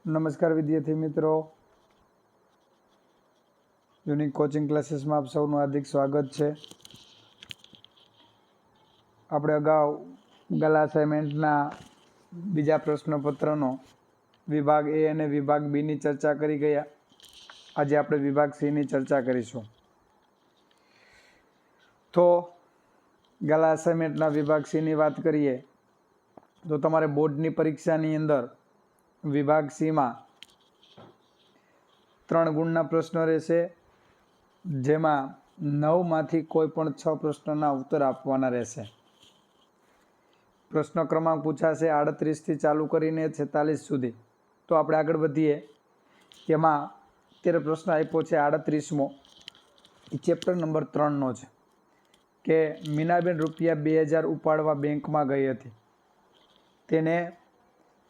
નમસ્કાર વિદ્યાર્થી મિત્રો, યુનિક કોચિંગ ક્લાસીસમાં આપ સૌનું હાર્દિક સ્વાગત છે. આપણે અગાઉ ગલા અસાઇનમેન્ટના બીજા પ્રશ્નપત્રનો વિભાગ એ અને વિભાગ બીની ચર્ચા કરી ગયા. આજે આપણે વિભાગ સીની ચર્ચા કરીશું. તો ગલા અસાઇનમેન્ટના વિભાગ સીની વાત કરીએ તો તમારે બોર્ડની પરીક્ષાની અંદર વિભાગ સીમાં 3 ગુણના પ્રશ્નો રહેશે, જેમાં 9માંથી કોઈ પણ 6 પ્રશ્નોના ઉત્તર આપવાના રહેશે. પ્રશ્ન ક્રમાંક પૂછાશે 38થી ચાલુ કરીને 46 સુધી. તો આપણે આગળ વધીએ. એમાં અત્યારે પ્રશ્ન આપ્યો છે 38મો, ચેપ્ટર નંબર 3નો છે કે મીનાબેન રૂપિયા 2000 ઉપાડવા બેંકમાં ગઈ હતી. તેને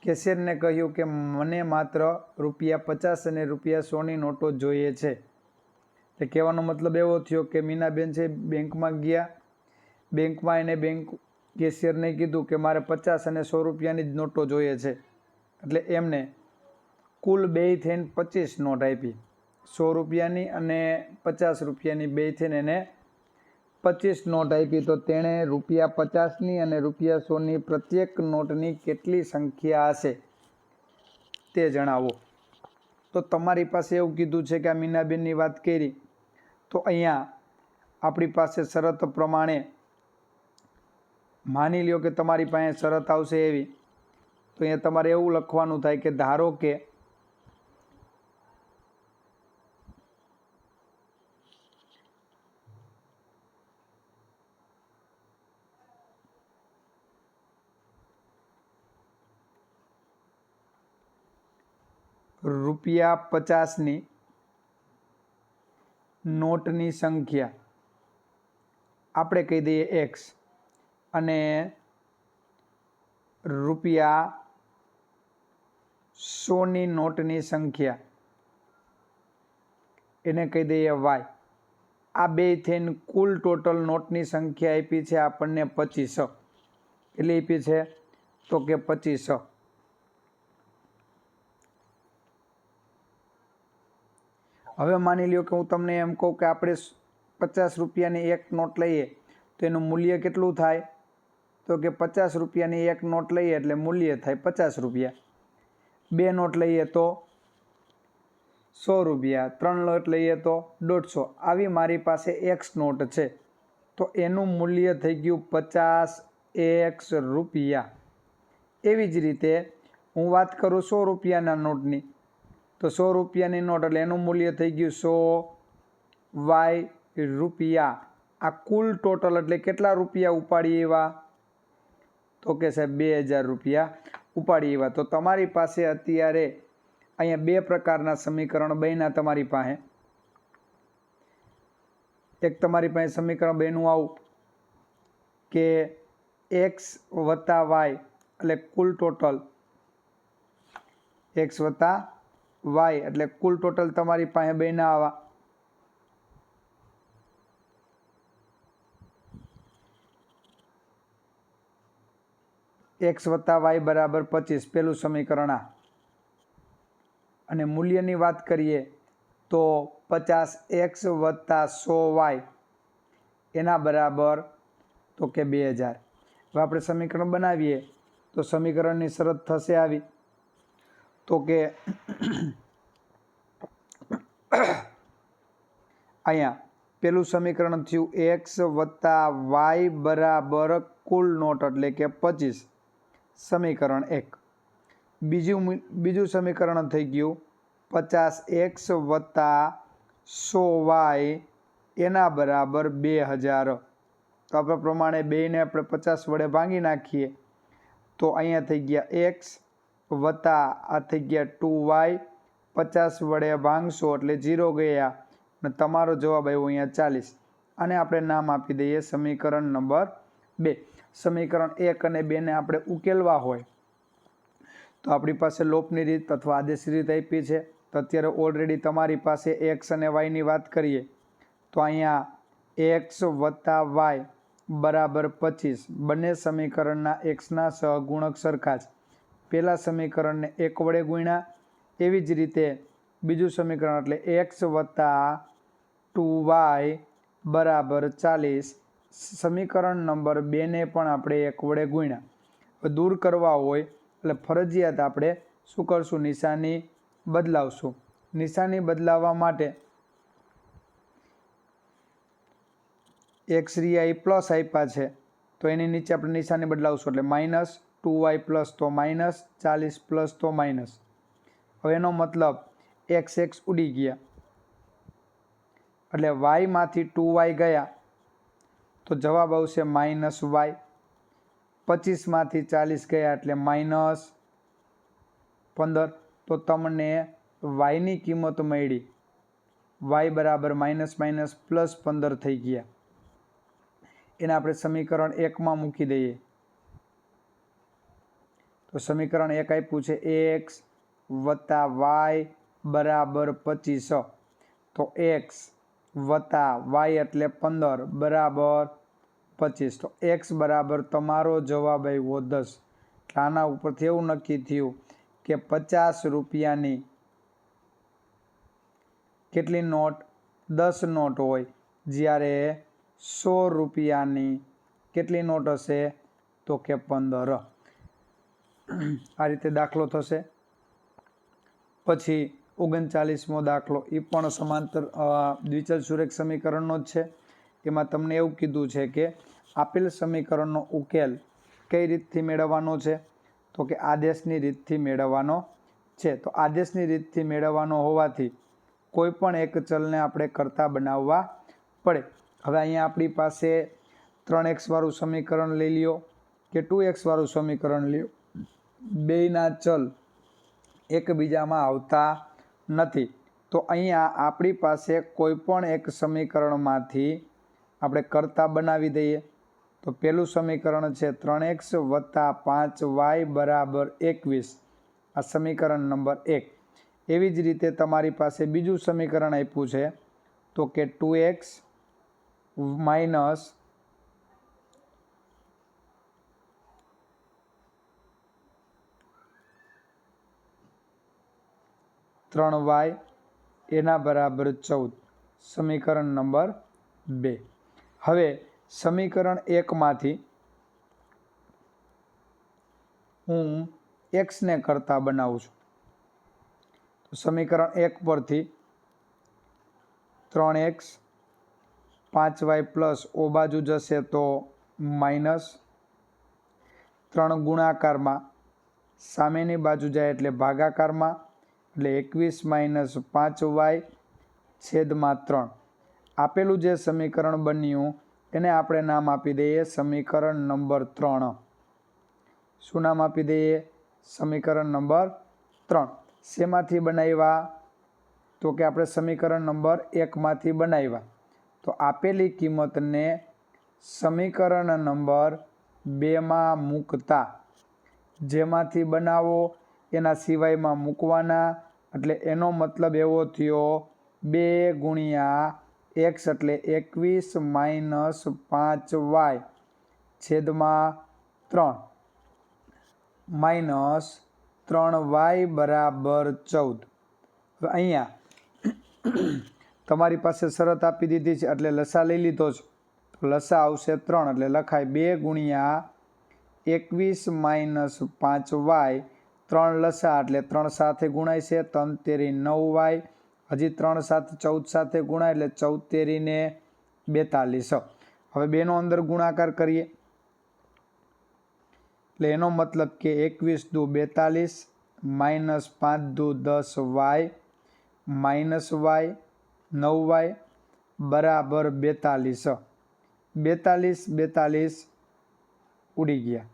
કેશિયરને કહ્યું કે મને માત્ર રૂપિયા 50 અને રૂપિયા 100ની નોટો જોઈએ છે. તે કહેવાનો મતલબ એવો થયો કે મીનાબેન છે બેંકમાં ગયા, બેંકમાં એને બેંક કેશિયરને કીધું કે મારે 50 અને 100 રૂપિયાની જ નોટો જોઈએ છે. એટલે એમને કુલ બે થઈને 25 નોટ આપી, 100 રૂપિયાની અને 50 રૂપિયાની બે થઈને એને 25 નોટ આપી. તો તેણે રૂપિયા 50ની અને રૂપિયા 100ની પ્રત્યેક નોટની કેટલી સંખ્યા હશે તે જણાવો. તો તમારી પાસે એવું કીધું છે કે આ મીનાબેનની વાત કરી, તો અહીંયા આપણી પાસે શરત પ્રમાણે માની લ્યો કે તમારી પાસે શરત આવશે એવી. તો અહીંયા તમારે એવું લખવાનું થાય કે ધારો કે રૂપિયા 50ની નોટની સંખ્યા આપણે કહી દઈએ x અને રૂપિયા 100ની નોટની સંખ્યા એને કહી દઈએ y. આ બે થઈને કુલ ટોટલ નોટની સંખ્યા આપી છે આપણને 25. કેટલી આપી છે? તો કે 25. હવે માની લ્યો કે હું તમને એમ કહું કે આપણે 50 રૂપિયાની એક નોટ લઈએ તો એનું મૂલ્ય કેટલું થાય? તો કે 50 રૂપિયાની એક નોટ લઈએ એટલે મૂલ્ય થાય 50 રૂપિયા. 2 નોટ લઈએ તો 100 રૂપિયા, 3 નોટ લઈએ તો 150. આવી મારી પાસે x નોટ છે, તો એનું મૂલ્ય થઈ ગયું 50x રૂપિયા. એવી જ રીતે હું વાત કરું 100 રૂપિયાના નોટની, તો 100 રૂપિયાની નોટ એટલે એનું મૂલ્ય થઈ ગયું 100y રૂપિયા. આ કુલ ટોટલ એટલે કેટલા રૂપિયા ઉપાડી એવા? તો કે સાહેબ 2000 રૂપિયા ઉપાડી એવા. તો તમારી પાસે અત્યારે અહીંયા બે પ્રકારના સમીકરણ બન્યા તમારી પાસે. એક તમારી પાસે સમીકરણ બન્યું આવું કે x વત્તા y એટલે કુલ ટોટલ, x વત્તા y એટલે કુલ ટોટલ તમારી પાસે બન્યા આવા. x વત્તા y બરાબર 25, પેલું સમીકરણ આ. અને મૂલ્યની વાત કરીએ તો 50x વત્તા 100y એના બરાબર તો કે 2000. હવે આપણે સમીકરણ બનાવીએ તો સમીકરણની શરત થશે આવી, તો કે અહીંયા પેલું સમીકરણ થયું x વત્તા y બરાબર કુલ નોટ એટલે કે 25, સમીકરણ 1. બીજું સમીકરણ થઈ ગયું 50x વત્તા 100y એના બરાબર 2000. તો આપણે પ્રમાણે બેને આપણે 50 વડે ભાંગી નાખીએ તો અહીંયા થઈ ગયા x વત્તા આ થઈ ગયા 2y. 50 વડે ભાંગશો એટલે 0 ગયા અને તમારો જવાબ આવ્યો અહીંયા 40. આને આપણે નામ આપી દઈએ સમીકરણ નંબર 2. સમીકરણ 1 અને 2ને આપણે ઉકેલવા હોય તો આપણી પાસે લોપની રીત અથવા આદેશી રીત આપી છે. તો અત્યારે ઓલરેડી તમારી પાસે x અને yની વાત કરીએ તો અહીંયા x વત્તા y બરાબર 25. બંને સમીકરણના xના સહગુણક સરખા જ. પહેલા સમીકરણને 1 વડે ગુણ્યા એવી જ રીતે બીજું સમીકરણ એટલે x વત્તા 2y બરાબર 40. સમીકરણ નંબર 2 ને પણ આપણે 1 વડે ગુણ્યા. હવે દૂર કરવા હોય એટલે ફરજિયાત આપણે શું કરશું? નિશાની બદલાવશું. નિશાની બદલાવવા માટે x રિયા પ્લસ આપ્યા છે તો એની નીચે આપણે નિશાની બદલાવશું એટલે -2y પ્લસ તો માઇનસ, 40 પ્લસ તો માઇનસ. હવે એનો મતલબ x ઉડી ગયા એટલે y માંથી 2y ગયા તો જવાબ આવશે -y. 25 માંથી 40 ગયા એટલે -15. તો તમને y ની કિંમત મળી, y બરાબર -15 થઈ ગયા. એને આપણે સમીકરણ 1 માં મૂકી દઈએ તો સમીકરણ 1 આપ્યું છે x વત્તા y બરાબર 25. તો x વત્તા y એટલે 15 બરાબર 25. તો x બરાબર તમારો જવાબ આવ્યો 10. આના ઉપરથી એવું નક્કી થયું કે 50 રૂપિયાની કેટલી નોટ? 10 નોટ હોય, જ્યારે 100 રૂપિયાની કેટલી નોટ હશે? તો કે 15. આ રીતે દાખલો થશે. પછી 39મો દાખલો, એ પણ સમાંતર દ્વિચલ સુરેખ સમીકરણનો જ છે. એમાં તમને એવું કીધું છે કે આપેલ સમીકરણનો ઉકેલ કઈ રીતથી મેળવવાનો છે? તો કે આદેશની રીતથી મેળવવાનો છે. તો આદેશની રીતથી મેળવવાનો હોવાથી કોઈ પણ એક ચલને આપણે કરતા બનાવવા પડે. હવે અહીંયા આપણી પાસે 3x વાળું સમીકરણ લઈ લ્યો કે 2x વાળું સમીકરણ લ્યો, બેયના ચલ એકબીજામાં આવતા નથી. તો અહીંયા આપણી પાસે કોઈ પણ એક સમીકરણમાંથી આપણે કરતા બનાવી દઈએ. તો પહેલું સમીકરણ છે 3x વત્તા 5y બરાબર 21. આ સમીકરણ નંબર 1. એવી જ રીતે તમારી પાસે બીજું સમીકરણ આપ્યું છે તો કે 2x માઇનસ 3y એના બરાબર 14. સમીકરણ નંબર 2. હવે સમીકરણ 1 માંથી હું x ને કરતા બનાવું છું. તો સમીકરણ 1 પરથી 3x 5y પ્લસ ઓ બાજુ જશે તો માઇનસ 3 ગુણાકારમાં સામેની બાજુ જાય એટલે ભાગાકારમાં એટલે 21 માઇનસ 5y છેદમાં 3. આપેલું જે સમીકરણ બન્યું એને આપણે નામ આપી દઈએ સમીકરણ નંબર 3. શું નામ આપી દઈએ? સમીકરણ નંબર 3. શેમાંથી બનાવ્યા? તો કે આપણે સમીકરણ નંબર 1 માંથી બનાવ્યા. તો આપેલી કિંમતને સમીકરણ નંબર 2 માં મૂકતા જેમાંથી બનાવો એના સિવાયમાં મૂકવાના. એટલે એનો મતલબ એવો થયો 2 ગુણ્યા x એટલે 21 માઇનસ 5y છેદમાં 3 માઇનસ 3y બરાબર 14. હવે અહીંયા તમારી પાસે શરત આપી દીધી છે એટલે લસા લઈ લીધો છે. તો લસા આવશે 3 એટલે લખાય 2 ગુણ્યા 21 માઇનસ 5y. 3 લસા એટલે 3 સાથે ગુણાય છે, 3 તેરી 9y, હજી 3 સાથે 14 સાથે ગુણાય એટલે 14 તેરીને 42. હવે બેનો અંદર ગુણાકાર કરીએ એટલે એનો મતલબ કે 21 દુ 42 માઇનસ 5 દુ 10y માઇનસ y 9y બરાબર 42. 42 ઉડી ગયા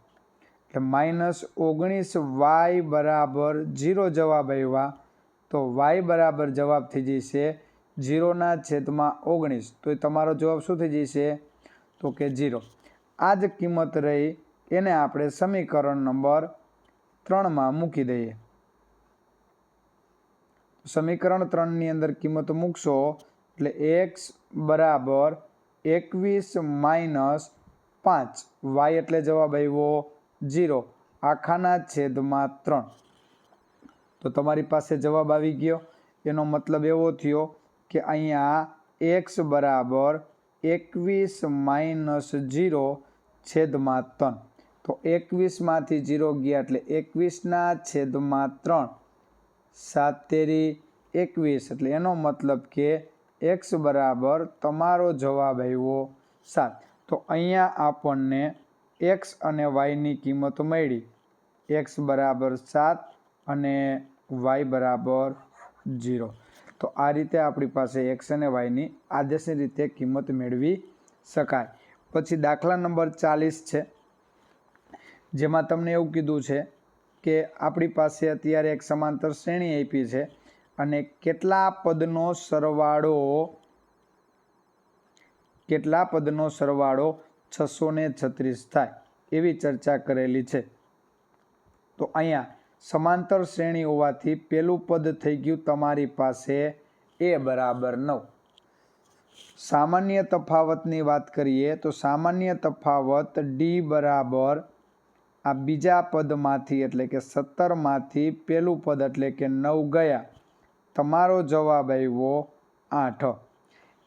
એટલે -19y બરાબર 0 જવાબ આવ્યા. તો y બરાબર જવાબ થઈ જશે 0/19. તો તમારો જવાબ શું થઈ જશે? તો કે 0. આ જ કિંમત રહી એને આપણે સમીકરણ નંબર 3 માં મૂકી દઈએ. સમીકરણ 3 ની અંદર કિંમત મૂકશો એટલે x બરાબર 21 માઇનસ 5 y એટલે જવાબ આવ્યો 0 આખાના છેદમાં 3. તો તમારી પાસે જવાબ આવી ગયો। એનો મતલબ એવો થયો કે અહીંયા x બરાબર 21 - 0 છેદમાં 3। તો 21માંથી 0 ગયા એટલે 21/3 7 તેરી 21 એટલે એનો મતલબ કે x બરાબર તમારો જવાબ આવ્યો 7। તો અહીંયા આપણને x અને yની કિંમત મળી। x બરાબર 7 અને y બરાબર 0। તો આ રીતે આપણી પાસે x અને yની આદેશની રીતે કિંમત મેળવી શકાય। પછી દાખલા નંબર 40 છે, જેમાં તમને એવું કીધું છે કે આપણી પાસે અત્યારે એક સમાંતર શ્રેણી આપી છે અને કેટલા પદનો સરવાળો 636 થાય એવી ચર્ચા કરેલી છે। તો અહીંયા સમાંતર શ્રેણી હોવાથી પેલું પદ થઈ ગયું તમારી પાસે a બરાબર 9। સામાન્ય તફાવતની વાત કરીએ તો સામાન્ય તફાવત d બરાબર આ બીજા પદમાંથી એટલે કે 17માંથી પેલું પદ એટલે કે 9 ગયા। તમારો જવાબ આવ્યો 8।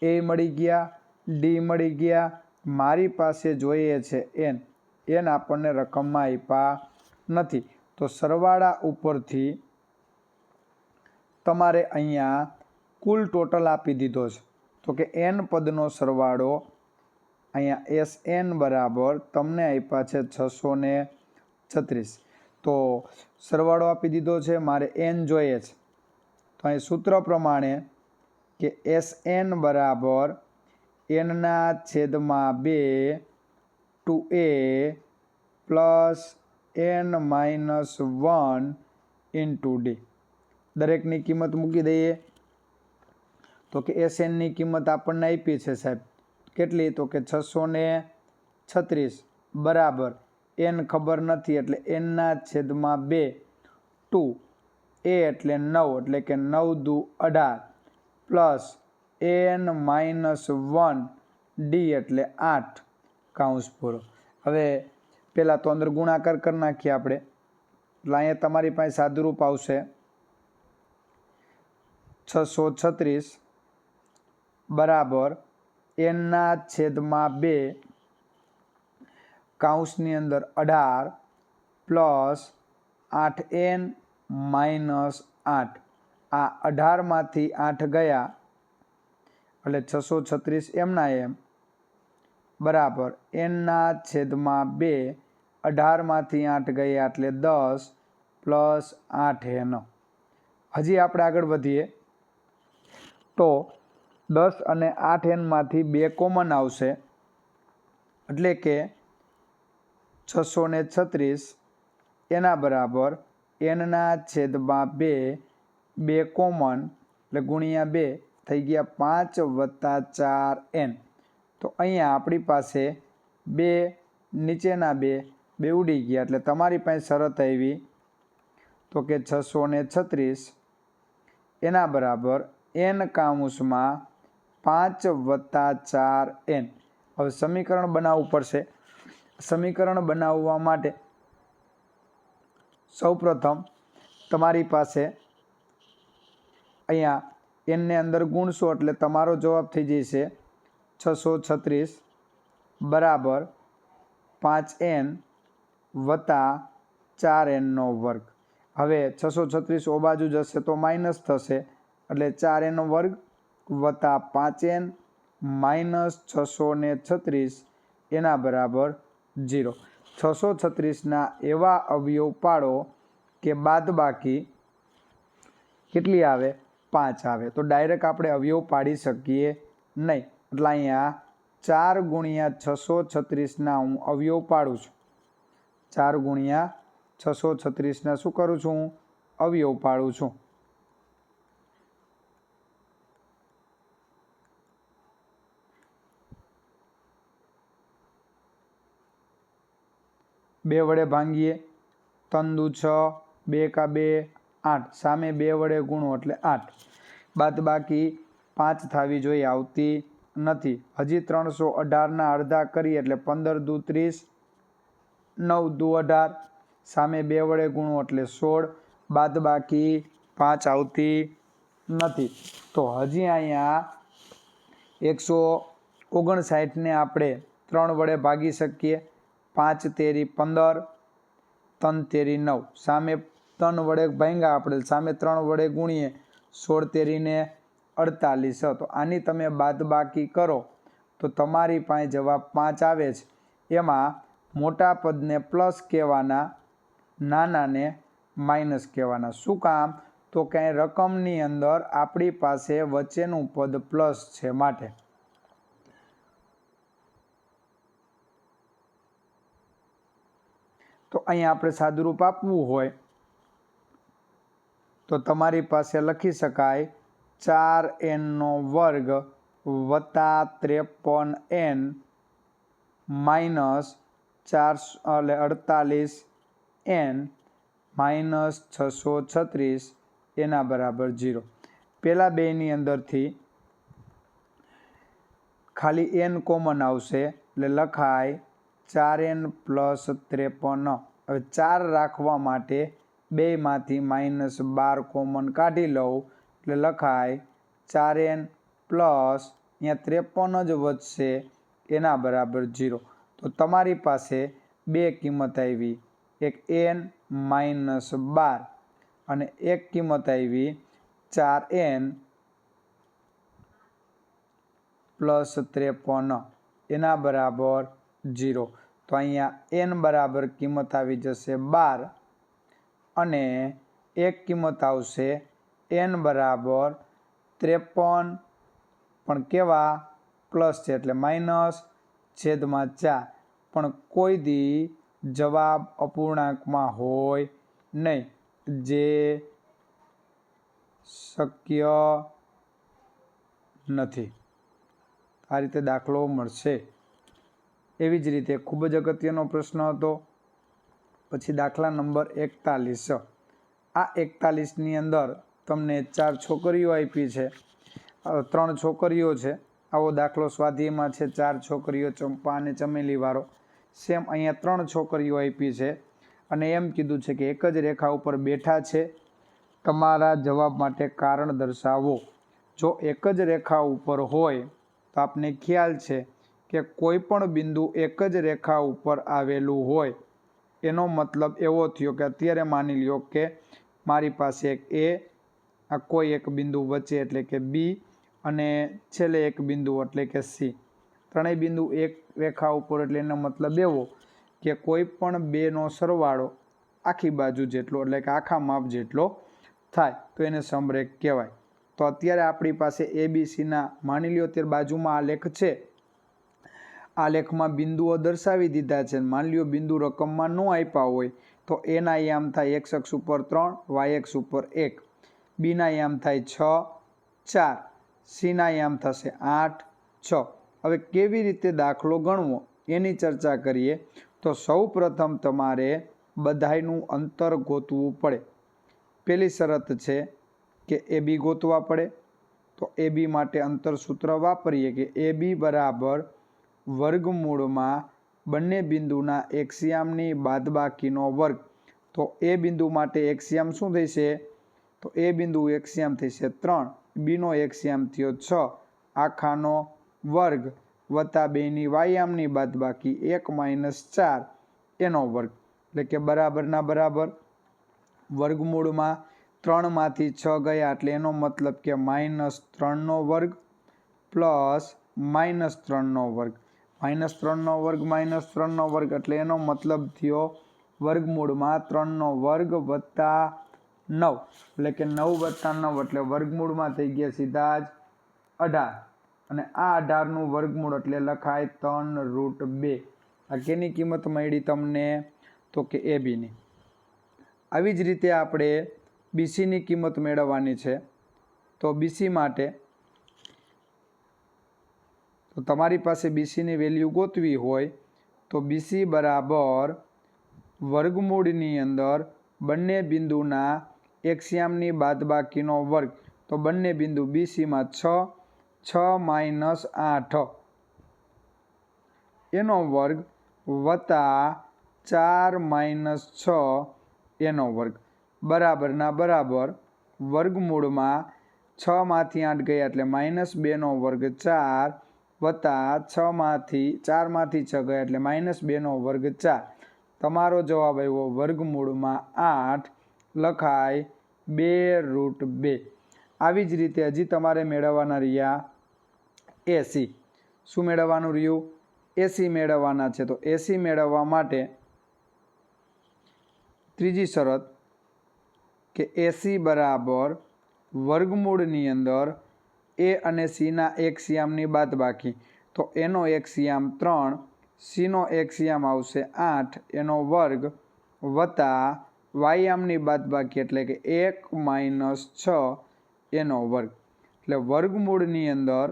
a મળી ગયા, d મળી ગયા, મારી પાસે જોઈએ છે n આપણને રકમમાં આપ્યા નથી। તો સરવાળા ઉપરથી તમારે અહીંયા કુલ ટોટલ આપી દીધો છે। તો કે n પદનો સરવાળો અહીંયા Sn બરાબર તમને આપ્યા છે 636। તો સરવાળો આપી દીધો છે, મારે n જોઈએ છે। તો અહીં સૂત્ર પ્રમાણે કે Sn બરાબર n/2 2a plus n-1 into d। દરેકની કિંમત મૂકી દઈએ તો કે Snની કિંમત આપણને આપી છે સાહેબ કેટલી, તો કે 636 બરાબર n ખબર નથી એટલે n/2 2 a એટલે 9 એટલે કે 9 દુ 18 પ્લસ n-1 d એટલે 8 કૌંસ પૂરો। હવે પહેલાં તો અંદર ગુણાકાર કરી નાખીએ આપણે। એટલે અહીંયા તમારી પાસે સાદુરૂપ આવશે 636 બરાબર n/2 કૌંસની અંદર 18 પ્લસ 8n - 8। આ 18માંથી 8 ગયા એટલે 636 એમના એમ બરાબર n/2 18માંથી 8 ગયા એટલે 10 પ્લસ 8n। હજી આપણે આગળ વધીએ તો 10 અને 8nમાંથી 2 કોમન આવશે એટલે કે 636 એના બરાબર n/2 2 કોમન એટલે ગુણ્યા 2 થઈ ગયા 5 + 4n। તો અહીંયા આપણી પાસે 2 નીચેના 2 ઉડી ગયા એટલે તમારી પાસે શરત આવી તો કે 636 એના બરાબર n કૌંસમાં 5 + 4n। હવે સમીકરણ બનાવવું પડશે। સમીકરણ બનાવવા માટે સૌપ્રથમ તમારી પાસે અહીંયા nને અંદર ગુણશો એટલે તમારો જવાબ થઈ જશે 636 બરાબર 5n + 4n² હવે 636 ઓ બાજુ જશે તો માઇનસ થશે એટલે 4n² + 5n - 636 એના બરાબર 0। 636ના એવા અવયવ પાડો કે બાદબાકી કેટલી આવે 5 આવે। તો ડાયરેક્ટ આપણે અવયવ પાડી શકીએ નહીં એટલે અહીંયા 4 × 636ના હું અવયવ પાડું છું। 4 × 636ના શું કરું છું હું અવયવ પાડું છું। બે વડે ભાંગીએ 3 દુ 6 2 કા 2 8 સામે 2 વડે ગુણો એટલે 8 બાદબાકી 5 થવી જોઈએ આવતી નથી। હજી 318ના અડધા કરીએ એટલે 15 દુ 30 9 દુ 18 સામે 2 વડે ગુણો એટલે 16 બાદબાકી 5 આવતી નથી. તો હજી અહીંયા 159ને આપણે 3 વડે ભાગી શકીએ. 5 તેરી 15, 3 તેરી 9. સામે 3 વડે ભાંગ્યા આપણે, સામે 3 વડે ગુણીએ 16 તેરીને 48. તો આની તમે બાદબાકી કરો તો તમારી પાસે જવાબ 5 આવે છે. એમાં મોટા પદને પ્લસ કહેવાના, નાનાને માઇનસ કહેવાના. શું કામ? તો કે રકમની અંદર આપણી પાસે વચ્ચેનું પદ પ્લસ છે માટે. તો અહીંયા આપણે સાદુરૂપ આપવું હોય તો તમારી પાસે લખી શકાય 4n² વત્તા 53n માઇનસ 48n માઇનસ 636 એના બરાબર 0. પહેલા બેની અંદરથી ખાલી n કોમન આવશે એટલે લખાય 4n પ્લસ 53. હવે 4 રાખવા માટે બેમાંથી -12 કોમન કાઢી લઉં એટલે લખાય 4n પ્લસ અહીંયા 53 જ વધશે એના બરાબર 0. તો તમારી પાસે બે કિંમત આવી, એક n -12 અને એક કિંમત આવી 4n પ્લસ 53 એના બરાબર 0. તો અહીંયા n બરાબર કિંમત આવી જશે 12 અને એક કિંમત આવશે n બરાબર 53 પણ કેવા પ્લસ છે એટલે -/4. પણ કોઈ દી જવાબ અપૂર્ણાંકમાં હોય નહીં, જે શક્ય નથી. આ રીતે દાખલો મળશે. એવી જ રીતે ખૂબ જ અગત્યનો પ્રશ્ન હતો. પછી દાખલા નંબર 41. આ 41ની અંદર તમને 4 છોકરીઓ આપી છે, 3 છોકરીઓ છે. આવો દાખલો સ્વાધ્યાયમાં છે, 4 છોકરીઓ, ચંપા અને ચમેલી વાળો. સેમ અહીંયા 3 છોકરીઓ આપી છે અને એમ કીધું છે કે એક જ રેખા ઉપર બેઠા છે. તમારા જવાબ માટે કારણ દર્શાવો. જો એક જ રેખા ઉપર હોય તો આપને ખ્યાલ છે કે કોઈ પણ બિંદુ એક જ રેખા ઉપર આવેલું હોય એનો મતલબ એવો થયો કે અત્યારે માની લ્યો કે મારી પાસે એક એ, આ કોઈ એક બિંદુ વચ્ચે એટલે કે બી અને છેલ્લે એક બિંદુ એટલે કે સી. ત્રણેય બિંદુ એક રેખા ઉપર એટલે એનો મતલબ એવો કે કોઈ પણ બેનો સરવાળો આખી બાજુ જેટલો એટલે કે આખા માપ જેટલો થાય તો એને સમરેખ કહેવાય. તો અત્યારે આપણી પાસે ABCના માની લ્યો અત્યારે બાજુમાં આ લેખ છે. આ લેખમાં બિંદુઓ દર્શાવી દીધા છે. માની લ્યો બિંદુ રકમમાં ન આપ્યા હોય તો એના યામ થાય x અક્ષ ઉપર 3, y અક્ષ ઉપર 1, બીના યામ થાય 6, 4, સીના યામ થશે 8, 6. હવે કેવી રીતે દાખલો ગણવો એની ચર્ચા કરીએ. તો સૌ પ્રથમ તમારે બધાયનું અંતર ગોતવું પડે. પહેલી શરત છે કે AB ગોતવા પડે. તો AB માટે અંતર સૂત્ર વાપરીએ કે AB બરાબર વર્ગમૂળમાં બંને બિંદુના એક્સિયામની બાદબાકીનો વર્ગ. તો એ બિંદુ માટે એક્સિયામ શું થશે? તો એ બિંદુ એક્સિયામ થશે 3, બીનો એક્સિયામ થયો 6 આખાનો વર્ગ વત્તા બેની વાયામની બાદબાકી 1 - 4 એનો વર્ગ એટલે કે બરાબરના બરાબર. વર્ગમૂળમાં 3માંથી 6 ગયા એટલે એનો મતલબ કે -3નો વર્ગ પ્લસ -3નો વર્ગ. -3નો વર્ગ -3નો વર્ગ એટલે એનો મતલબ થયો વર્ગમૂળમાં 3નો વર્ગ વત્તા 9 એટલે કે 9 + 9 એટલે વર્ગમૂળમાં થઈ ગયા સીધા જ 18 અને આ 18નું વર્ગમૂળ એટલે લખાય 3√2. આ કેની કિંમત મળી તમને? તો કે ABની. આવી જ રીતે આપણે BCની કિંમત મેળવવાની છે. તો BC માટે તો તમારી પાસે BCની વેલ્યુ ગોતવી હોય તો BC બરાબર વર્ગમૂળની અંદર બંને બિંદુના એક્સિયામની બાદબાકીનો વર્ગ. તો બંને બિંદુ BCમાં 6 - 8 એનો વર્ગ વત્તા 4 - 6 એનો વર્ગ. બરાબરના બરાબર વર્ગમૂળમાં 6 માંથી 8 ગયા એટલે -2 વર્ગ 4 વત્તા 4 માંથી 6 ગયા એટલે -2 વર્ગ 4. તમારો જવાબ આવ્યો વર્ગમૂળમાં 8 લખાય 2√2. આવી જ રીતે હજી તમારે મેળવવાના રહ્યા એસી. શું મેળવવાનું રહ્યું? એસી મેળવવાના છે. તો એસી મેળવવા માટે ત્રીજી શરત કે એસી બરાબર વર્ગમૂળની અંદર એ અને સીના એક્સિયામની બાદબાકી. તો એનો એક્સિયામ 3, સીનો એક્સિયામ આવશે 8 એનો વર્ગ વત્તા વાયામની બાદબાકી એટલે કે 1 - 6 એનો વર્ગ. એટલે વર્ગમૂળની અંદર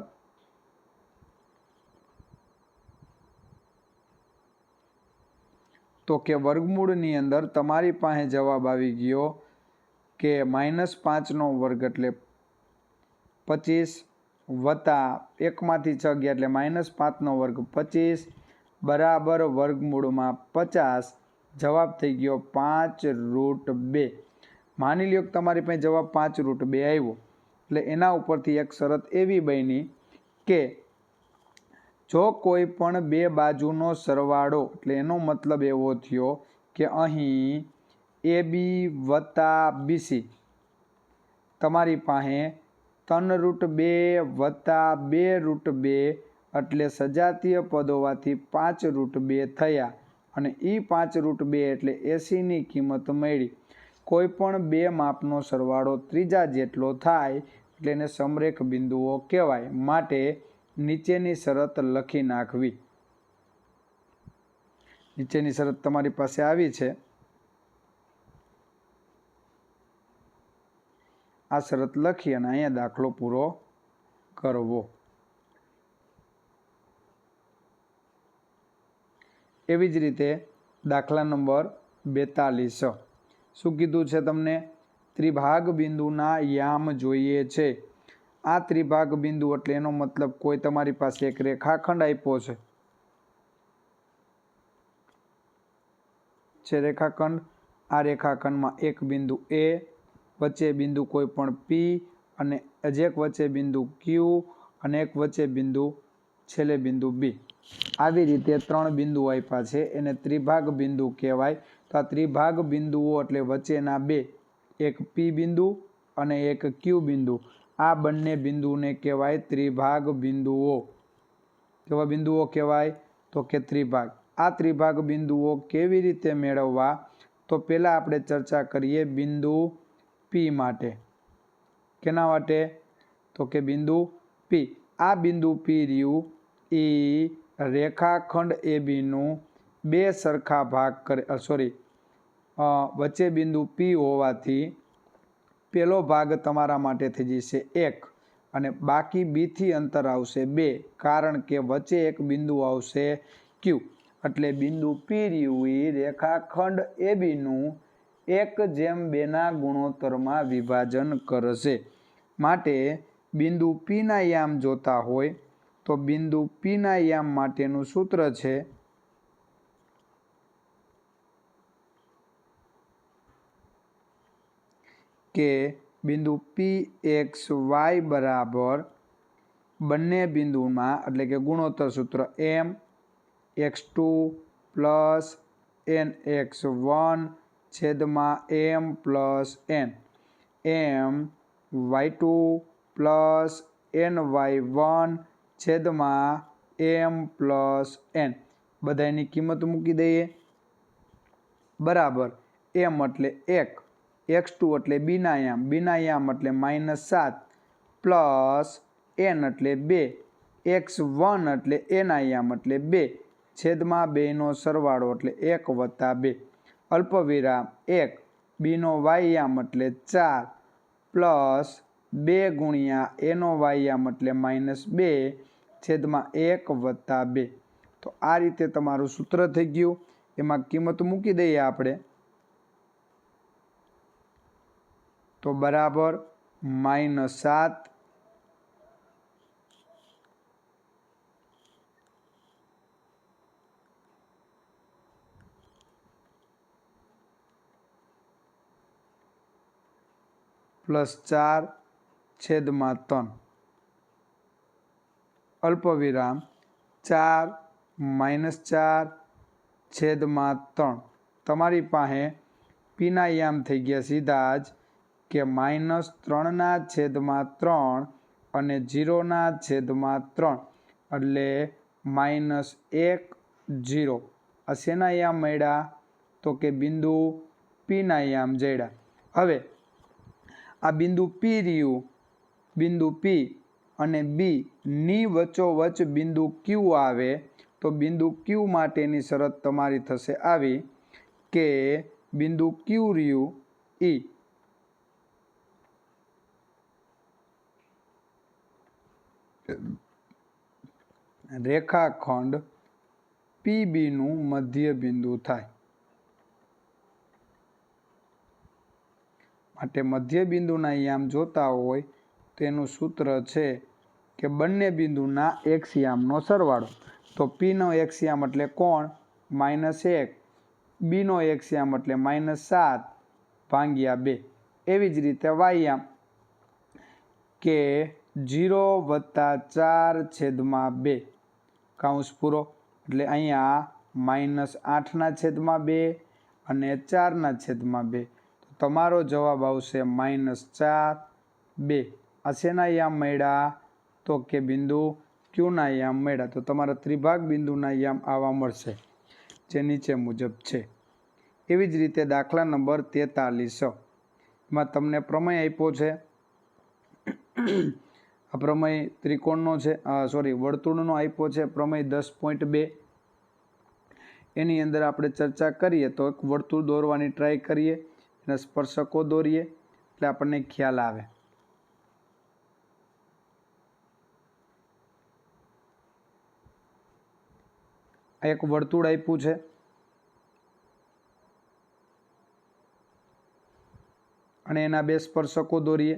તો કે વર્ગમૂળની અંદર તમારી પાસે જવાબ આવી ગયો કે -5નો વર્ગ એટલે 25 વત્તા 1 માંથી 6 ગયા એટલે -5નો વર્ગ 25 બરાબર વર્ગમૂળમાં 50. જવાબ થઈ ગયો 5√2. માની લ્યો કે તમારી પાસે જવાબ 5√2 આવ્યો. એટલે એના ઉપરથી એક શરત એવી બની કે જો કોઈ પણ બે બાજુનો સરવાળો, એટલે એનો મતલબ એવો થયો કે અહીં AB વત્તા BC તમારી પાસે 3√2 વત્તા 2√2 એટલે સજાતીય પદ હોવાથી 5√2 થયા. અને એ 5√2 એટલે 80ની કિંમત મળી. કોઈ પણ બે માપનો સરવાળો ત્રીજા જેટલો થાય એટલે એને સમરેખ બિંદુઓ કહેવાય. માટે નીચેની શરત લખી નાખવી. નીચેની શરત તમારી પાસે આવી છે. આ શરત લખી અને અહીંયા દાખલો પૂરો કરવો. એવી જ રીતે દાખલા નંબર 42. શું કીધું છે તમને? ત્રિભાગ બિંદુના યામ જોઈએ છે. આ ત્રિભાગ બિંદુ એટલે એનો મતલબ કોઈ તમારી પાસે એક રેખાખંડ આપ્યો છે રેખાખંડ. આ રેખાખંડમાં એક બિંદુ A, વચ્ચે બિંદુ કોઈ પણ P અને એક વચ્ચે બિંદુ Q અને એક વચ્ચે બિંદુ છેલ્લે બિંદુ B. આવી રીતે 3 બિંદુ આપ્યા છે, એને ત્રિભાગ બિંદુ કહેવાય. તો આ ત્રિભાગ બિંદુઓ એટલે વચ્ચેના બે, એક P બિંદુ અને એક Q બિંદુ, આ બંને બિંદુને કહેવાય ત્રિભાગ બિંદુઓ. કેવા બિંદુઓ કહેવાય? તો કે ત્રિભાગ. આ ત્રિભાગ બિંદુઓ કેવી રીતે મેળવવા? તો પહેલાં આપણે ચર્ચા કરીએ બિંદુ P માટે. કેના માટે? તો કે બિંદુ P. આ બિંદુ P રહ્યું એ રેખાખંડ ABનું બે સરખા ભાગ કરે, વચ્ચે બિંદુ P હોવાથી પહેલો ભાગ તમારા માટે થઈ જશે 1 અને બાકી B થી અંતર આવશે 2, કારણ કે વચ્ચે એક બિંદુ આવશે Q. એટલે બિંદુ P રહ્યું એ રેખાખંડ ABનું 1:2ના ગુણોત્તરમાં વિભાજન કરશે. માટે બિંદુ Pના યામ જોતા હોય તો બિંદુ Pના યામ માટેનું સૂત્ર છે કે બિંદુ PXY બરાબર બંને બિંદુમાં એટલે કે ગુણોત્તર સૂત્ર MX2 + NX1 છેદમાં M+N, MY2 + NY1 છેદમાં M+N. બધાની કિંમત મૂકી દઈએ. બરાબર M એટલે 1, X2 એટલે બીના યામ એટલે -7 પ્લસ N એટલે 2, X1 એટલે એના યામ એટલે 2 છેદમાં 2નો સરવાળો એટલે 1 + 2 અલ્પવિરામ 1, બીનો વાયામ એટલે 4 પ્લસ 2 ગુણ્યા એનો વાયામ એટલે -2 છેદમાં 1 + 2. તો આ રીતે તમારું સૂત્ર થઈ ગયું. એમાં કિંમત મૂકી દઈએ આપણે. તો બરાબર -7 / +4/3 અલ્પવિરામ 4 - 4/3 તમારી પાસે પીના યામ થઈ ગયા સીધા જ કે -3/3 અને 0/3 એટલે -1 0 આ શેના યામ મળ્યા તો કે બિંદુ પીના યામ જડ્યા। હવે આ બિંદુ પી રહ્યું, બિંદુ પી અને બી ની વચ્ચોવચ્ચ બિંદુ ક્યુ આવે તો બિંદુ ક્યુ માટેની શરત તમારી થશે આવી કે બિંદુ ક્યુ રહ્યું ઈ રેખાખંડ પીબી નું મધ્ય બિંદુ થાય। માટે મધ્ય બિંદુના યામ જોતા હોય તેનું સૂત્ર છે કે બંને બિંદુના એક્સ યામનો સરવાળો। તો પી નો એક્સ યામ એટલે કોણ -1, બી નો એક્સ યામ એટલે -7/2। એવી જ રીતે વાય યામ કે 0+4/2 કૌંસ પૂરો એટલે અહીંયા -8/2 અને 4/2 તો તમારો જવાબ આવશે -4/2। આ શેના યામ મળ્યા તો કે બિંદુ ક્યુના યામ મળ્યા। તો તમારા ત્રિભાગ બિંદુના યામ આવા મળશે જે નીચે મુજબ છે। એવી જ રીતે દાખલા નંબર 43 માં તમને પ્રમેય આપ્યો છે। આ પ્રમેય ત્રિકોણનો છે, વર્તુળનો આપ્યો છે પ્રમેય 10.2। એની અંદર આપણે ચર્ચા કરીએ તો એક વર્તુળ દોરવાની ટ્રાય કરીએ, એના સ્પર્શકો દોરીએ એટલે આપણને ખ્યાલ આવે। આ એક વર્તુળ આપ્યું છે અને એના બે સ્પર્શકો દોરીએ।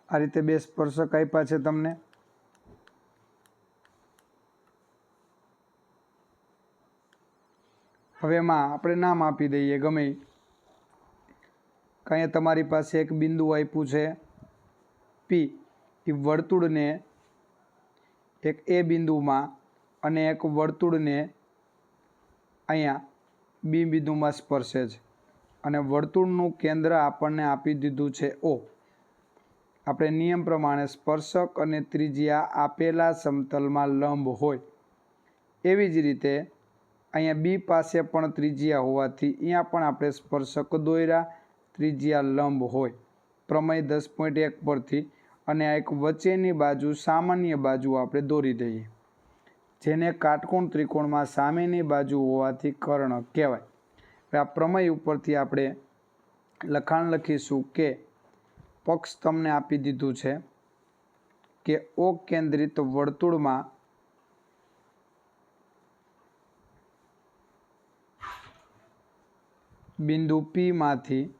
આ રીતે બે સ્પર્શક આપ્યા છે તમને। હવે એમાં આપણે નામ આપી દઈએ ગમે કાંઈ। તમારી પાસે એક બિંદુ આપ્યું છે પી, એ વર્તુળને એક એ બિંદુમાં અને એક વર્તુળને અહીંયા બી બિંદુમાં સ્પર્શે છે અને વર્તુળનું કેન્દ્ર આપણને આપી દીધું છે ઓ। આપણે નિયમ પ્રમાણે સ્પર્શક અને ત્રિજ્યા આપેલા સમતલમાં લંબ હોય। એવી જ રીતે અહીંયા બી પાસે પણ ત્રિજ્યા હોવાથી અહીંયા પણ આપણે સ્પર્શક દોર્યા, ત્રિજ્યા લંબ હોય પ્રમેય 10.1 પરથી। અને આ એક વચ્ચેની બાજુ સામાન્ય બાજુ આપણે દોરી દઈએ જેને કાટકોણ ત્રિકોણમાં સામેની બાજુ હોવાથી કર્ણ કહેવાય। આ પ્રમેય ઉપરથી આપણે લખાણ લખીશું કે પક્ષ તમને આપી દીધું છે કે ઓ કેન્દ્રિત વર્તુળમાં બિંદુ પી માંથી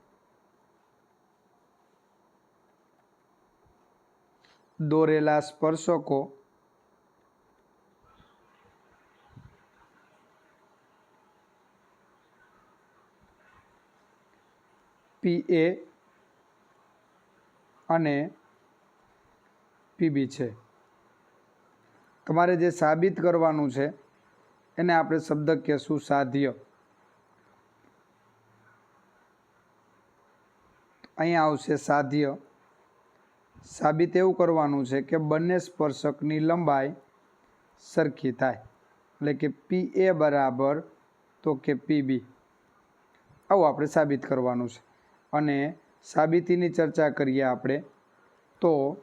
દોરેલા સ્પર્શકો પીએ અને પીબી છે। તમારે જે સાબિત કરવાનું છે એને આપણે શબ્દ કહેશું સાધ્ય। અહીંયા આવશે સાધ્ય। સાબિત એવું કરવાનું છે કે બંને સ્પર્શકની લંબાઈ સરખી થાય એટલે કે પી એ બરાબર તો કે પીબી, આવું આપણે સાબિત કરવાનું છે। અને સાબિતીની ચર્ચા કરીએ આપણે તો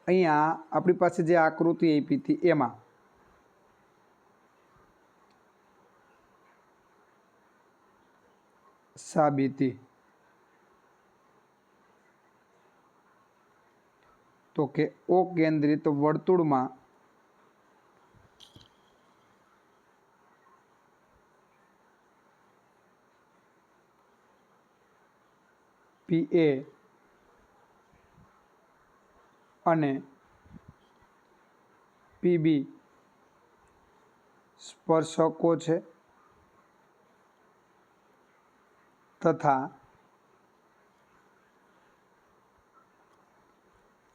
અહીંયા આપણી પાસે જે આકૃતિ આપી હતી એમાં સાબિતી તો કે ઓ કેન્દ્રિત વર્તુળમાં PA અને PB સ્પર્શકો છે તથા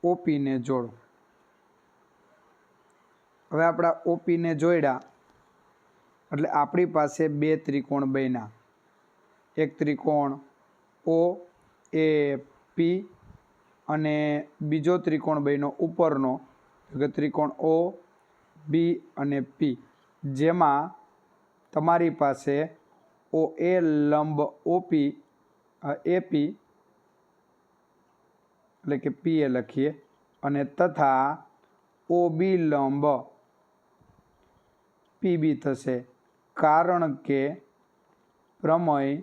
OP ને જોડો. હવે આપણા OP ને જોડ્યા એટલે આપણી પાસે બે ત્રિકોણ બન્યા. એક ત્રિકોણ OAP અને બીજો ત્રિકોણ બન્યો ઉપરનો કે ત્રિકોણ OB અને P, જેમાં તમારી પાસે OA લંબ OP AP એટલે કે PA લખીએ અને તથા OB લંબ PB થશે, કારણ કે પ્રમેય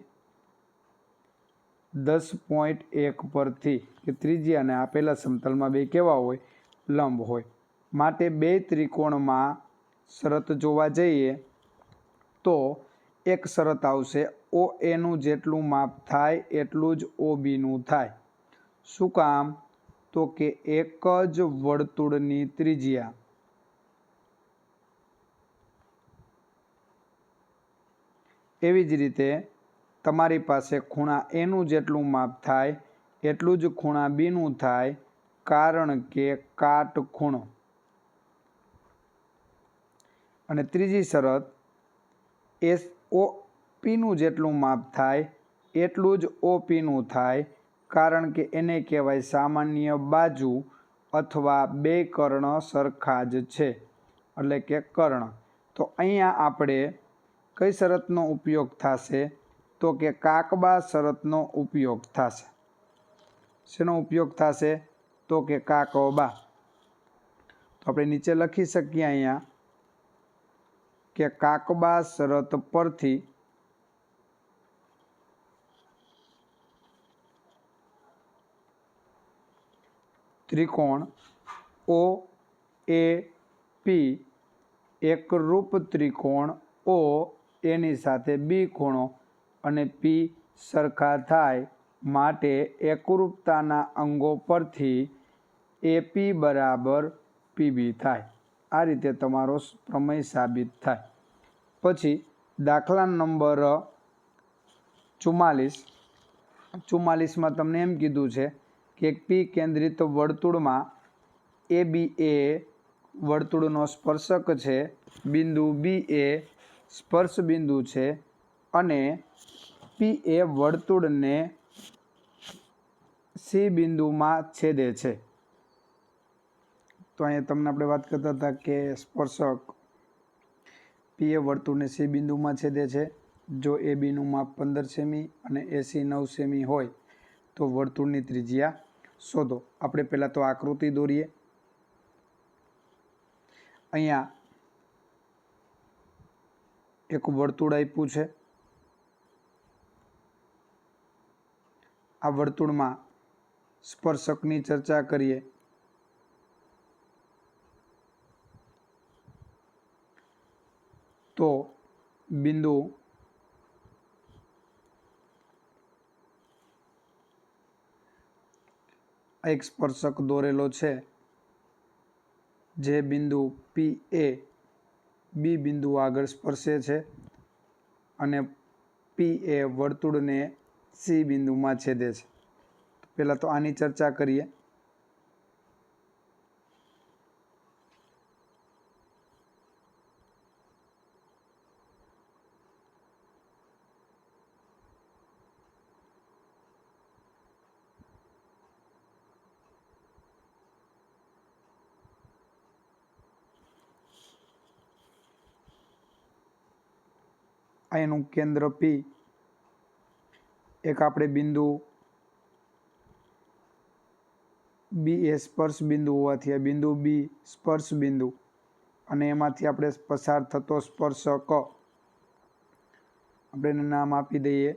10.1 પરથી કે ત્રિજ્યાને આપેલા સમતલમાં બે કેવા હોય? લંબ હોય. માટે બે ત્રિકોણમાં શરત જોવા જઈએ તો એક શરત આવશે, OAનું જેટલું માપ થાય એટલું જ OBનું થાય. શું કામ? તો કે એક જ વર્તુળની ત્રિજ્યા એવી જ રીતે તમારી પાસે ખૂણા એનું જેટલું માપ થાય એટલું જ ખૂણા બીનું થાય, કારણ કે કાટખૂણો. અને ત્રીજી શરત, OPનું જેટલું માપ થાય એટલું જ OPનું થાય, કારણ કે એને કહેવાય સામાન્ય બાજુ અથવા બે કર્ણ સરખા જ છે એટલે કે કર્ણ. તો અહીંયા આપણે કઈ શરતનો ઉપયોગ થશે? તો કે કાકબા શરતનો ઉપયોગ થશે. શેનો ઉપયોગ થશે? તો કે કાકબા. તો આપણે નીચે લખી શકીએ અહીંયા કે કાકબા શરત પરથી ત્રિકોણ OAP એકરૂપ ત્રિકોણ O એની સાથે B ખૂણો અને P સરખા થાય, માટે એકરૂપતાના અંગો પરથી AP બરાબર PB થાય. આ રીતે તમારો પ્રમેય સાબિત થાય. પછી દાખલા નંબર 44માં તમને એમ કીધું છે કે એક P કેન્દ્રિત વર્તુળમાં AB એ વર્તુળનો સ્પર્શક છે, બિંદુ B એ સ્પર્શ બિંદુ છે અને P એ વર્તુળને C બિંદુમાં છેદે છે. તો અહીંયા તમને આપણે વાત કરતા હતા કે સ્પર્શક P એ વર્તુળને C બિંદુમાં છેદે છે. જો ABનું માપ 15 સેમી અને AC 9 સેમી હોય તો વર્તુળની ત્રિજ્યા શોધો. આપણે પહેલાં તો આકૃતિ દોરીએ. અહીંયા એક વર્તુળ આપ્યું છે. આ વર્તુળમાં સ્પર્શકની ચર્ચા કરીએ. તો બિંદુ એક સ્પર્શક દોરેલો છે જે બિંદુ PA B બિંદુ આગળ સ્પર્શે છે અને P એ વર્તુળને C બિંદુમાં છેદે છે. પહેલાં તો આની ચર્ચા કરીએ. એનું કેન્દ્ર P, એક આપણે બિંદુ B એ સ્પર્શ બિંદુ હોવાથી આ બિંદુ B સ્પર્શ બિંદુ અને એમાંથી આપણે પસાર થતો સ્પર્શક આપણે એને નામ આપી દઈએ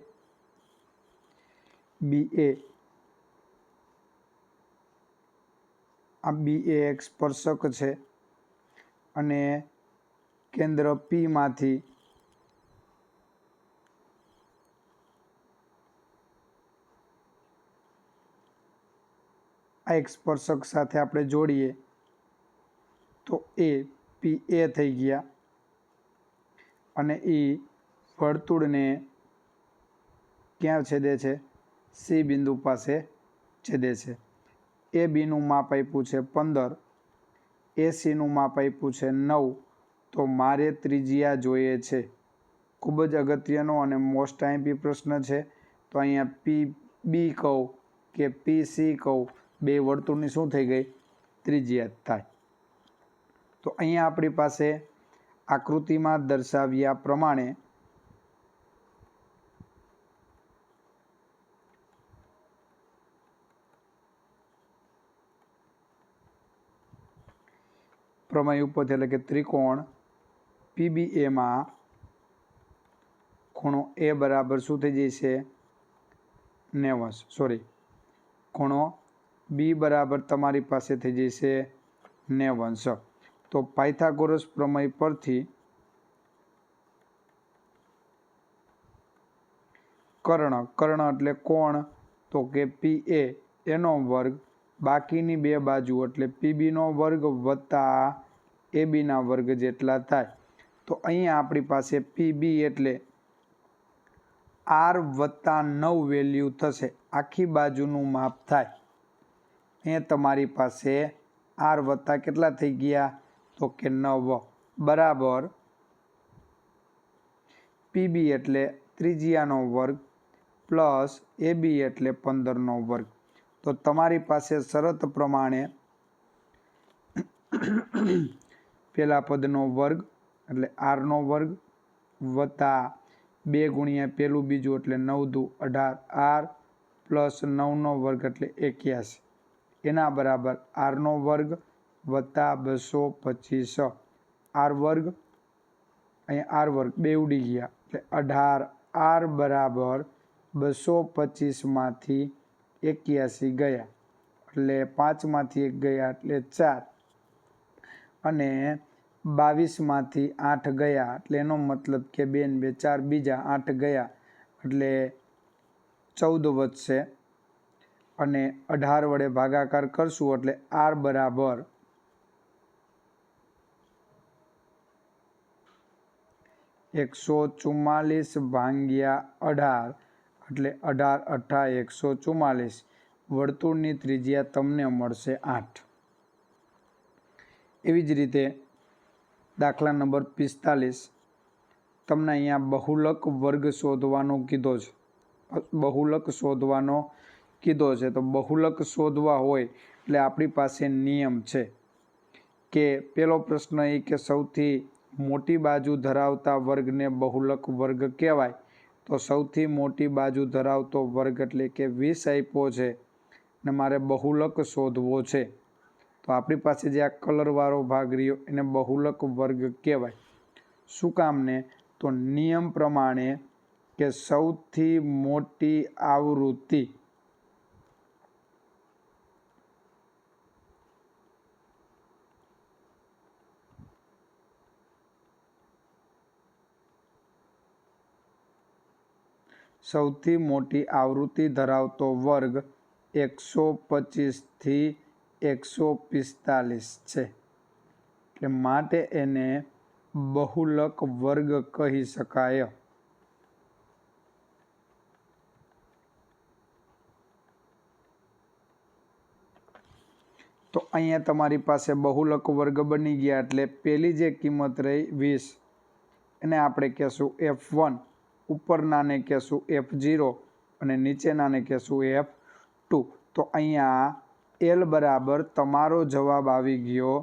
BA. આ બી એ એક સ્પર્શક છે અને કેન્દ્ર પી માંથી આ એક સ્પર્શક સાથે આપણે જોડીએ તો એ પી એ થઈ ગયા અને એ વર્તુળને ક્યાં છેદે છે? સી બિંદુ પાસે છેદે છે. એ બીનું માપ આપ્યું છે 15, એ સીનું માપ આપ્યું છે 9. તો મારે ત્રિજ્યા જોઈએ છે. ખૂબ જ અગત્યનો અને મોસ્ટ આઈએમપી પ્રશ્ન છે. તો અહીંયા પી બી કહું કે પી સી કહું, બે વર્તુળની શું થઈ ગઈ? ત્રિજ્યા થાય. તો અહીંયા આપણી પાસે આકૃતિમાં દર્શાવ્યા પ્રમાણે પ્રમેય ઉપરથી એટલે કે ત્રિકોણ પીબીએમાં ખૂણો એ બરાબર શું થઈ જશે? 90. ખૂણો બી બરાબર તમારી પાસે થઈ જશે 90. તો પાયથાગોરસ પ્રમેય પરથી કર્ણ એટલે કોણ? તો કે પી એનો વર્ગ બાકીની બે બાજુ એટલે પીબીનો વર્ગ વત્તા એબીના વર્ગ જેટલા થાય. તો અહીંયા આપણી પાસે પીબી એટલે r+9 વેલ્યુ થશે. આખી બાજુનું માપ થાય. અહીંયા તમારી પાસે r+ કેટલા થઈ ગયા? તો કે 9 બરાબર પીબી એટલે ત્રિજ્યાનો વર્ગ પ્લસ એબી એટલે 15નો વર્ગ. તો તમારી પાસે શરત પ્રમાણે પેલા પદનો વર્ગ એટલે r નો વર્ગ વત્તા 2 ગુણ્યા પેલું બીજું એટલે 9 દુ 18 r પ્લસ 9નો વર્ગ એટલે 81 એના બરાબર r નો વર્ગ વત્તા 225 r વર્ગ, અહીંયા r વર્ગ બે ઉડી ગયા એટલે 18 r બરાબર 225 માંથી 81 ગયા એટલે 5 માંથી 1 ગયા એટલે 4 અને 22 માંથી 8 ગયા એટલે એનો મતલબ કે 2 ને 2 4 બીજા 8 ગયા એટલે 14 વધશે અને 18 વડે ભાગાકાર કરશું એટલે r બરાબર 144 ભાગ્યા 18 એટલે 18 × 144. વર્તુળની ત્રિજ્યા તમને મળશે 8. એવી જ રીતે દાખલા નંબર 45 તમને અહીંયા બહુલક વર્ગ શોધવાનો કીધો છે. તો બહુલક શોધવા હોય એટલે આપણી પાસે નિયમ છે કે પેલો પ્રશ્ન એ કે સૌથી મોટી બાજુ ધરાવતા વર્ગને બહુલક વર્ગ કહેવાય. તો સૌથી મોટી બાજુ ધરાવતો વર્ગ એટલે કે 20 આપ્યો છે ને મારે બહુલક શોધવો છે. તો આપણી પાસે જે આ કલરવાળો ભાગ રહ્યો એને બહુલક વર્ગ કહેવાય. શું કામને? તો નિયમ પ્રમાણે કે સૌથી મોટી આવૃત્તિ ધરાવતો વર્ગ 125 થી 145 છે. એટલે માટે એને બહુલક વર્ગ કહી શકાય. તો અહીંયા તમારી પાસે બહુલક વર્ગ બની ગયા એટલે પેલી જે કિંમત રહી 20 એને આપણે કહેશું f1, ઉપરનાને કહેશું f0 અને નીચેનાને કહેશું f2. તો અહીંયા L બરાબર તમારો જવાબ આવી ગયો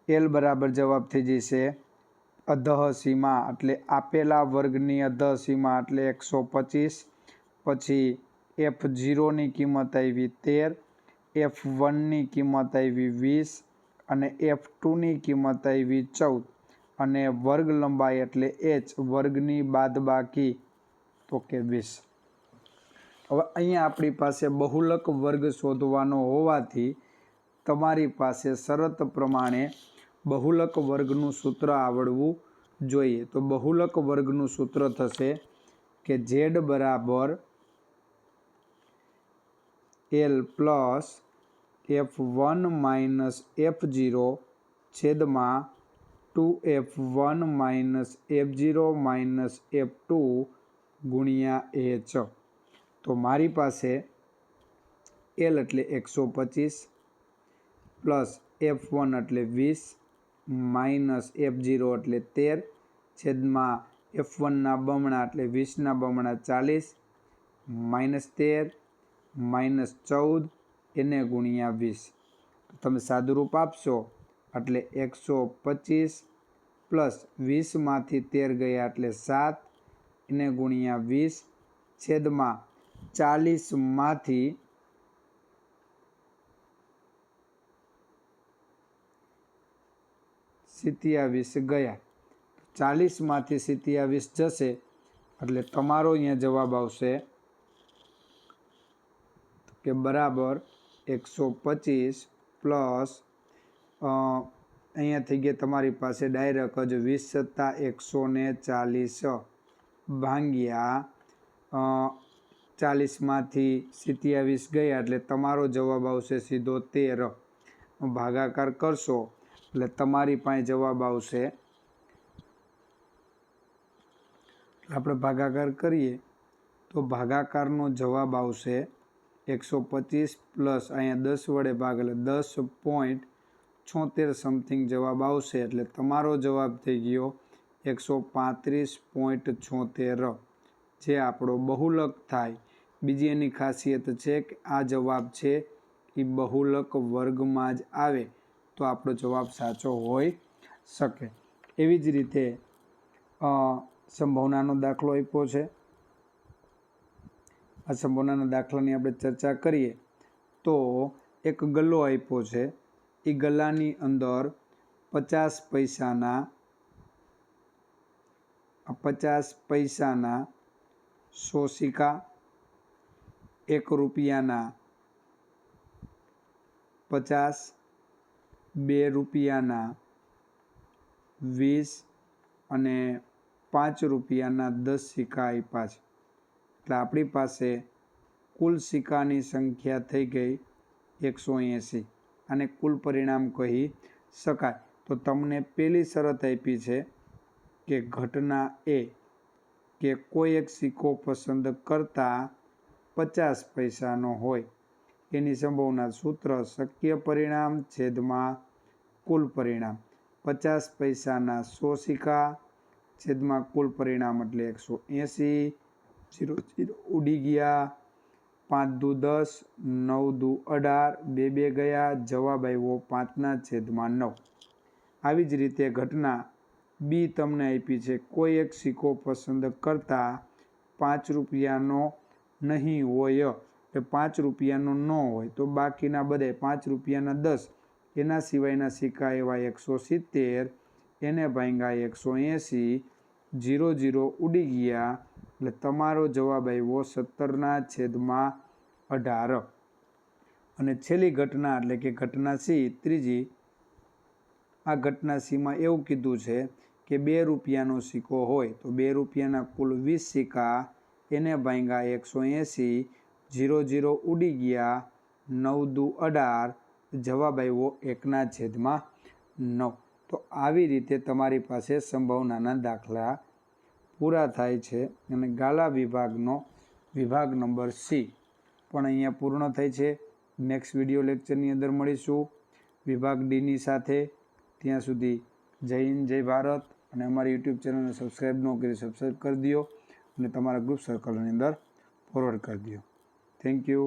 L બરાબર જવાબ થઈ જશે અધઃ સીમા એટલે આપેલા વર્ગની અધઃ સીમા એટલે 125. પછી f0ની કિંમત આવી 13, f1ની કિંમત આવી 20 અને f2ની કિંમત આવી 14 અને વર્ગ લંબાઈ એટલે h વર્ગની બાદબાકી તો કે 20. હવે અહીંયા આપણી પાસે બહુલક વર્ગ શોધવાનો હોવાથી તમારી પાસે શરત પ્રમાણે બહુલક વર્ગનું સૂત્ર આવડવું જોઈએ. તો બહુલક વર્ગનું સૂત્ર થશે કે z બરાબર l plus f1 minus f0 છેદમાં 2f1 minus f0 minus f2 ગુણ્યા h. તો મારી પાસે l એટલે 125 પ્લસ f1 એટલે 20 માઇનસ f0 એટલે 13 છેદમાં f1ના બમણા એટલે 20ના બમણા 40 માઇનસ 13 માઇનસ 14 એને ગુણ્યા 20. તમે સાદુરૂપ આપશો એટલે 125 પ્લસ 20માંથી 13 ગયા એટલે 7 એને ગુણ્યા 20 છેદમાં 40માંથી 27 ગયા. 40માંથી 27 જશે એટલે તમારો અહીંયા જવાબ આવશે કે બરાબર 125 પ્લસ અહીંયા થઈ ગયા તમારી પાસે ડાયરેક્ટ જ 20 + 140 ભાગ્યા 40માંથી 27 ગયા એટલે તમારો જવાબ આવશે સીધો 13. ભાગાકાર કરશો એટલે તમારી પાસે જવાબ આવશે. આપણે ભાગાકાર કરીએ તો ભાગાકારનો જવાબ આવશે 125 પ્લસ અહીંયા 10 વડે ભાગ એટલે 10.76 સમથિંગ જવાબ આવશે. એટલે તમારો જવાબ થઈ ગયો 135.76 જે આપણો બહુલક થાય. બીજી એની ખાસિયત છે કે આ જવાબ છે એ બહુલક વર્ગમાં જ આવે તો આપણો જવાબ સાચો હોઈ શકે. એવી જ રીતે સંભાવનાનો દાખલો આપ્યો છે. આ સંભાવનાના દાખલાની આપણે ચર્ચા કરીએ તો એક ગલ્લો આપ્યો છે. એ ગલ્લાની અંદર 50 પૈસાના 100 સિક્કા, 1 રૂપિયાના 50, 2 રૂપિયાના 20 અને 5 રૂપિયાના 10 સિક્કા આપ્યા છે. એટલે આપણી પાસે કુલ સિક્કાની સંખ્યા થઈ ગઈ 180. આને કુલ પરિણામ કહી શકાય. તો તમને પહેલી શરત આપી છે કે ઘટના એ કે કોઈ એક સિક્કો પસંદ કરતાં 50 પૈસાનો હોય એની સંભાવના. સૂત્ર શક્ય પરિણામ છેદમાં કુલ પરિણામ. 50 પૈસાના 100 સિક્કા છેદમાં કુલ પરિણામ એટલે 180. 0 0 ઉડી ગયા. 5 દુ 10, 9 દુ 18, 2 2 ગયા. જવાબ આવ્યો 5/9. આવી જ રીતે ઘટના બી તમને આપી છે. કોઈ એક સિક્કો પસંદ કરતાં 5 રૂપિયાનો નહીં હોય કે 5 રૂપિયાનો ન હોય તો બાકીના બધે 5 રૂપિયાના 10 એના સિવાયના સિક્કા એવા 170 એને ભાગ્યા 180. 0 0 ઉડી ગયા એટલે તમારો જવાબ આવ્યો 17/18. અને છેલ્લી ઘટના એટલે કે ઘટના સી ત્રીજી. આ ઘટના સીમાં એવું કીધું છે કે 2 રૂપિયાનો સિક્કો હોય તો 2 રૂપિયાના કુલ 20 સિક્કા એને ભાગ્યા 180. 0 0 ઉડી ગયા. 9 દુ 18. જવાબ આવ્યો 1/9. તો આવી રીતે તમારી પાસે સંભાવનાના દાખલા પૂરા થાય છે. અને ગાલા વિભાગનો વિભાગ નંબર સી પણ અહીંયા પૂર્ણ થાય છે. નેક્સ્ટ વિડીયો લેક્ચરની અંદર મળીશું વિભાગ ડીની સાથે. ત્યાં સુધી જય હિન્દ, જય ભારત. અને અમારી યુટ્યુબ ચેનલને સબસ્ક્રાઈબ ન કરી સબસ્ક્રાઈબ કરી દો અને તમારા ગ્રુપ સર્કલની અંદર ફોરવર્ડ કરી દો. Thank you.